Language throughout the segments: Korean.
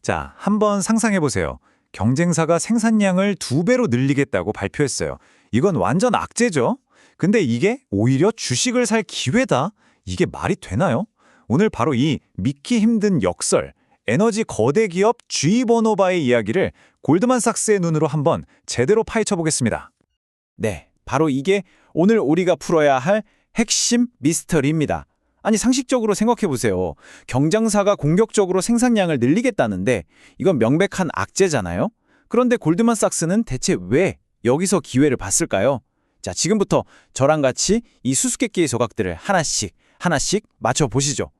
자, 한번 상상해 보세요. 경쟁사가 생산량을 2배로 늘리겠다고 발표했어요. 이건 완전 악재죠? 근데 이게 오히려 주식을 살 기회다? 이게 말이 되나요? 오늘 바로 이 믿기 힘든 역설, 에너지 거대 기업 GE 버노바의 이야기를 골드만삭스의 눈으로 한번 제대로 파헤쳐 보겠습니다. 네, 바로 이게 오늘 우리가 풀어야 할 핵심 미스터리입니다. 아니, 상식적으로 생각해 보세요. 경쟁사가 공격적으로 생산량을 늘리겠다는데 이건 명백한 악재잖아요? 그런데 골드만삭스는 대체 왜 여기서 기회를 봤을까요? 자, 지금부터 저랑 같이 이 수수께끼의 조각들을 하나씩 맞춰보시죠.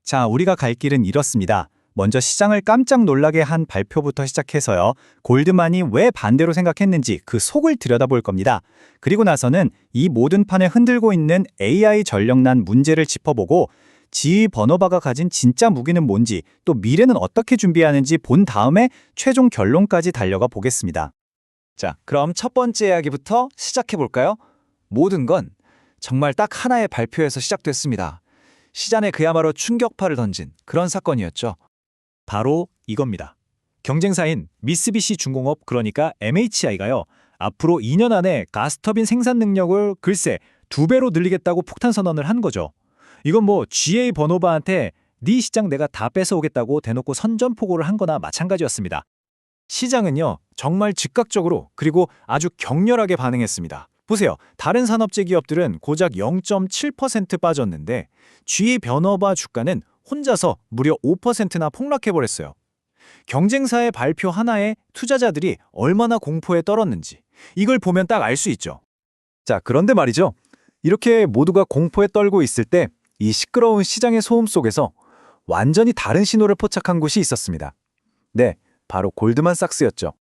자, 우리가 갈 길은 이렇습니다. 먼저 시장을 깜짝 놀라게 한 발표부터 시작해서요. 골드만이 왜 반대로 생각했는지 그 속을 들여다볼 겁니다. 그리고 나서는 이 모든 판을 흔들고 있는 AI 전력난 문제를 짚어보고 GE 버노바가 가진 진짜 무기는 뭔지 또 미래는 어떻게 준비하는지 본 다음에 최종 결론까지 달려가 보겠습니다. 자, 그럼 첫 번째 이야기부터 시작해 볼까요? 모든 건 정말 딱 하나의 발표에서 시작됐습니다. 시장에 그야말로 충격파를 던진 그런 사건이었죠. 바로 이겁니다. 경쟁사인 미쓰비시 중공업 그러니까 MHI가요. 앞으로 2년 안에 가스터빈 생산 능력을 글쎄 2배로 늘리겠다고 폭탄 선언을 한 거죠. 이건 뭐 GE 버노바한테 네 시장 내가 다 뺏어오겠다고 대놓고 선전포고를 한 거나 마찬가지였습니다. 시장은요. 정말 즉각적으로 그리고 아주 격렬하게 반응했습니다. 보세요. 다른 산업재 기업들은 고작 0.7% 빠졌는데 GE 버노바 주가는 혼자서 무려 5%나 폭락해버렸어요. 경쟁사의 발표 하나에 투자자들이 얼마나 공포에 떨었는지 이걸 보면 딱 알 수 있죠. 자, 그런데 말이죠. 이렇게 모두가 공포에 떨고 있을 때 이 시끄러운 시장의 소음 속에서 완전히 다른 신호를 포착한 곳이 있었습니다. 네, 바로 골드만삭스였죠.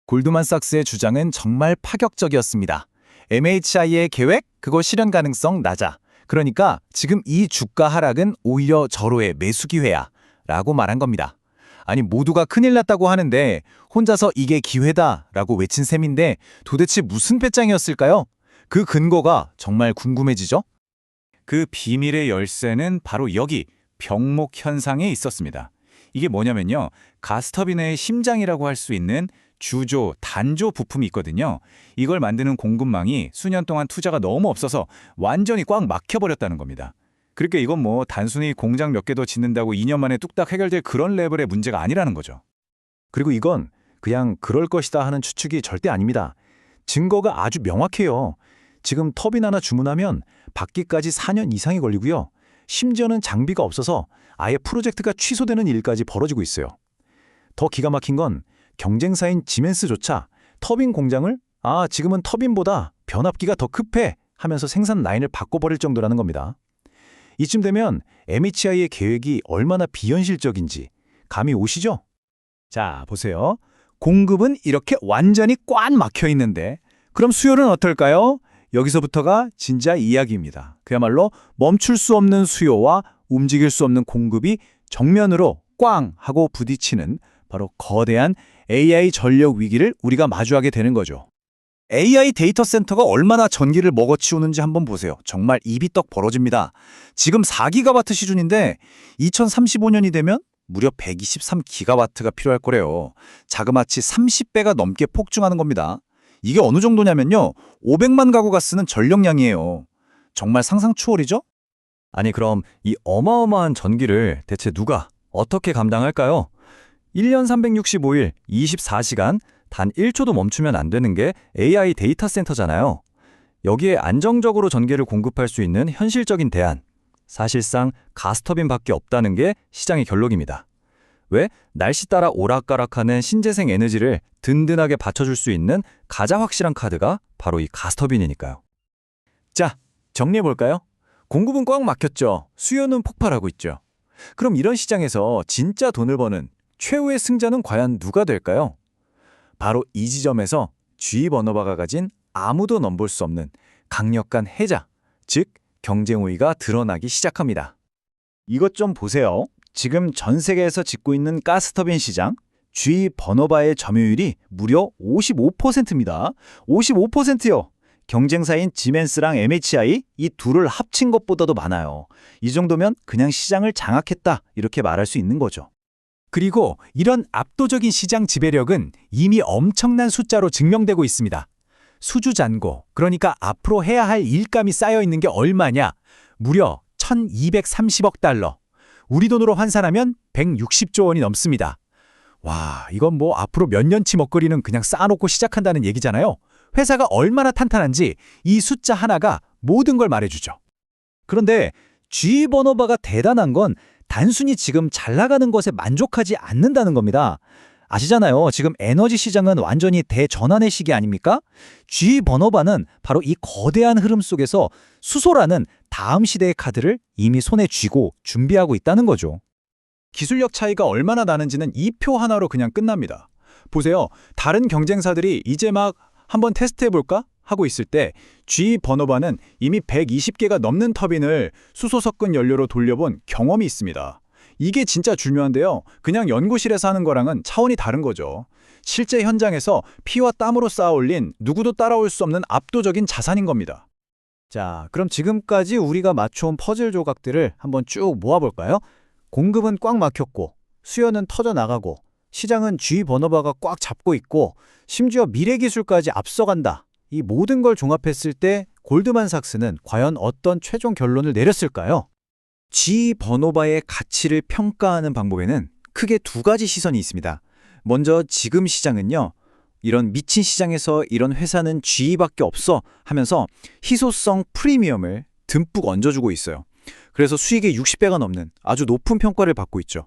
골드만삭스의 주장은 정말 파격적이었습니다. MHI의 계획, 그거 실현 가능성 낮아. 그러니까 지금 이 주가 하락은 오히려 절호의 매수 기회야 라고 말한 겁니다. 아니, 모두가 큰일 났다고 하는데 혼자서 이게 기회다 라고 외친 셈인데 도대체 무슨 배짱이었을까요? 그 근거가 정말 궁금해지죠? 그 비밀의 열쇠는 바로 여기 병목 현상에 있었습니다. 이게 뭐냐면요. 가스터빈의 심장이라고 할 수 있는 주조, 단조 부품이 있거든요. 이걸 만드는 공급망이 수년 동안 투자가 너무 없어서 완전히 꽉 막혀버렸다는 겁니다. 그러니까 이건 뭐 단순히 공장 몇 개 더 짓는다고 2년 만에 뚝딱 해결될 그런 레벨의 문제가 아니라는 거죠. 그리고 이건 그냥 그럴 것이다 하는 추측이 절대 아닙니다. 증거가 아주 명확해요. 지금 터빈 하나 주문하면 받기까지 4년 이상이 걸리고요. 심지어는 장비가 없어서 아예 프로젝트가 취소되는 일까지 벌어지고 있어요. 더 기가 막힌 건 경쟁사인 지멘스조차 터빈 공장을 지금은 터빈보다 변압기가 더 급해 하면서 생산 라인을 바꿔버릴 정도라는 겁니다. 이쯤 되면 MHI의 계획이 얼마나 비현실적인지 감이 오시죠? 자, 보세요. 공급은 이렇게 완전히 꽉 막혀 있는데 그럼 수요는 어떨까요? 여기서부터가 진짜 이야기입니다. 그야말로 멈출 수 없는 수요와 움직일 수 없는 공급이 정면으로 꽝 하고 부딪히는 바로 거대한 AI 전력 위기를 우리가 마주하게 되는 거죠. AI 데이터 센터가 얼마나 전기를 먹어치우는지 한번 보세요. 정말 입이 떡 벌어집니다. 지금 4기가와트 시즌인데 2035년이 되면 무려 123기가와트가 필요할 거래요. 자그마치 30배가 넘게 폭증하는 겁니다. 이게 어느 정도냐면요. 500만 가구가 쓰는 전력량이에요. 정말 상상 초월이죠? 아니 그럼 이 어마어마한 전기를 대체 누가 어떻게 감당할까요? 1년 365일 24시간 단 1초도 멈추면 안 되는 게 AI 데이터 센터잖아요. 여기에 안정적으로 전기를 공급할 수 있는 현실적인 대안, 사실상 가스터빈밖에 없다는 게 시장의 결론입니다. 왜? 날씨 따라 오락가락하는 신재생 에너지를 든든하게 받쳐줄 수 있는 가장 확실한 카드가 바로 이 가스터빈이니까요. 자, 정리해볼까요? 공급은 꽉 막혔죠. 수요는 폭발하고 있죠. 그럼 이런 시장에서 진짜 돈을 버는 최후의 승자는 과연 누가 될까요? 바로 이 지점에서 GE 버노바가 가진 아무도 넘볼 수 없는 강력한 해자, 즉 경쟁 우위가 드러나기 시작합니다. 이것 좀 보세요. 지금 전 세계에서 짓고 있는 가스터빈 시장, GE 버노바의 점유율이 무려 55%입니다. 55%요. 경쟁사인 지멘스랑 MHI 이 둘을 합친 것보다도 많아요. 이 정도면 그냥 시장을 장악했다 이렇게 말할 수 있는 거죠. 그리고 이런 압도적인 시장 지배력은 이미 엄청난 숫자로 증명되고 있습니다. 수주잔고, 그러니까 앞으로 해야 할 일감이 쌓여 있는 게 얼마냐? 무려 1230억 달러. 우리 돈으로 환산하면 160조 원이 넘습니다. 와, 이건 뭐 앞으로 몇 년치 먹거리는 그냥 쌓아놓고 시작한다는 얘기잖아요. 회사가 얼마나 탄탄한지 이 숫자 하나가 모든 걸 말해주죠. 그런데 GE 버너바가 대단한 건 단순히 지금 잘 나가는 것에 만족하지 않는다는 겁니다. 아시잖아요. 지금 에너지 시장은 완전히 대전환의 시기 아닙니까? GE 버너바는 바로 이 거대한 흐름 속에서 수소라는 다음 시대의 카드를 이미 손에 쥐고 준비하고 있다는 거죠. 기술력 차이가 얼마나 나는지는 이 표 하나로 그냥 끝납니다. 보세요. 다른 경쟁사들이 이제 막 한번 테스트해볼까? 하고 있을 때 GE 버너바는 이미 120개가 넘는 터빈을 수소 섞은 연료로 돌려본 경험이 있습니다. 이게 진짜 중요한데요. 그냥 연구실에서 하는 거랑은 차원이 다른 거죠. 실제 현장에서 피와 땀으로 쌓아올린 누구도 따라올 수 없는 압도적인 자산인 겁니다. 자, 그럼 지금까지 우리가 맞춰온 퍼즐 조각들을 한번 쭉 모아볼까요? 공급은 꽉 막혔고, 수요는 터져나가고, 시장은 GE 버너바가 꽉 잡고 있고, 심지어 미래 기술까지 앞서간다. 이 모든 걸 종합했을 때 골드만삭스는 과연 어떤 최종 결론을 내렸을까요? GE 버너바의 가치를 평가하는 방법에는 크게 두 가지 시선이 있습니다. 먼저 지금 시장은요. 이런 미친 시장에서 이런 회사는 GE밖에 없어 하면서 희소성 프리미엄을 듬뿍 얹어주고 있어요. 그래서 수익의 60배가 넘는 아주 높은 평가를 받고 있죠.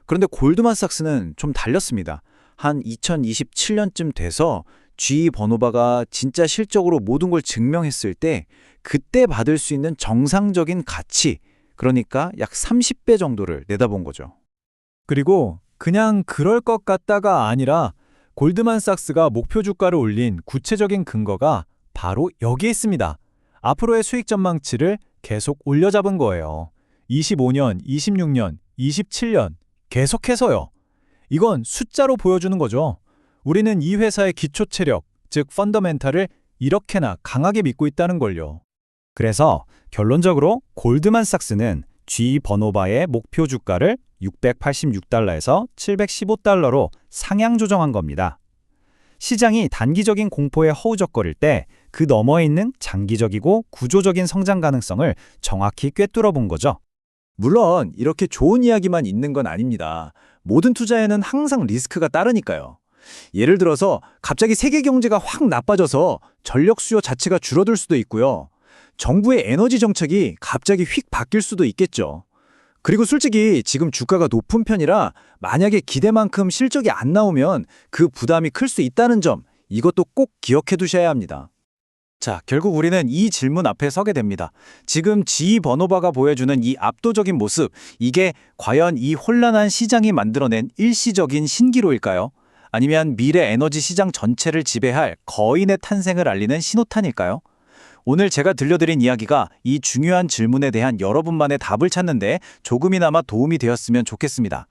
그런데 골드만삭스는 좀 달렸습니다. 한 2027년쯤 돼서 GE 버너바가 진짜 실적으로 모든 걸 증명했을 때 그때 받을 수 있는 정상적인 가치, 그러니까 약 30배 정도를 내다본 거죠. 그리고 그냥 그럴 것 같다가 아니라 골드만삭스가 목표 주가를 올린 구체적인 근거가 바로 여기에 있습니다. 앞으로의 수익 전망치를 계속 올려잡은 거예요. 25년, 26년, 27년 계속해서요. 이건 숫자로 보여주는 거죠. 우리는 이 회사의 기초 체력, 즉 펀더멘탈을 이렇게나 강하게 믿고 있다는 걸요. 그래서 결론적으로 골드만삭스는 GE 버너바의 목표 주가를 686달러에서 715달러로 상향 조정한 겁니다. 시장이 단기적인 공포에 허우적거릴 때 그 너머에 있는 장기적이고 구조적인 성장 가능성을 정확히 꿰뚫어 본 거죠. 물론 이렇게 좋은 이야기만 있는 건 아닙니다. 모든 투자에는 항상 리스크가 따르니까요. 예를 들어서 갑자기 세계 경제가 확 나빠져서 전력 수요 자체가 줄어들 수도 있고요. 정부의 에너지 정책이 갑자기 휙 바뀔 수도 있겠죠. 그리고 솔직히 지금 주가가 높은 편이라 만약에 기대만큼 실적이 안 나오면 그 부담이 클 수 있다는 점, 이것도 꼭 기억해 두셔야 합니다. 자, 결국 우리는 이 질문 앞에 서게 됩니다. 지금 GE 버너바가 보여주는 이 압도적인 모습, 이게 과연 이 혼란한 시장이 만들어낸 일시적인 신기로일까요? 아니면 미래 에너지 시장 전체를 지배할 거인의 탄생을 알리는 신호탄일까요? 오늘 제가 들려드린 이야기가 이 중요한 질문에 대한 여러분만의 답을 찾는데 조금이나마 도움이 되었으면 좋겠습니다.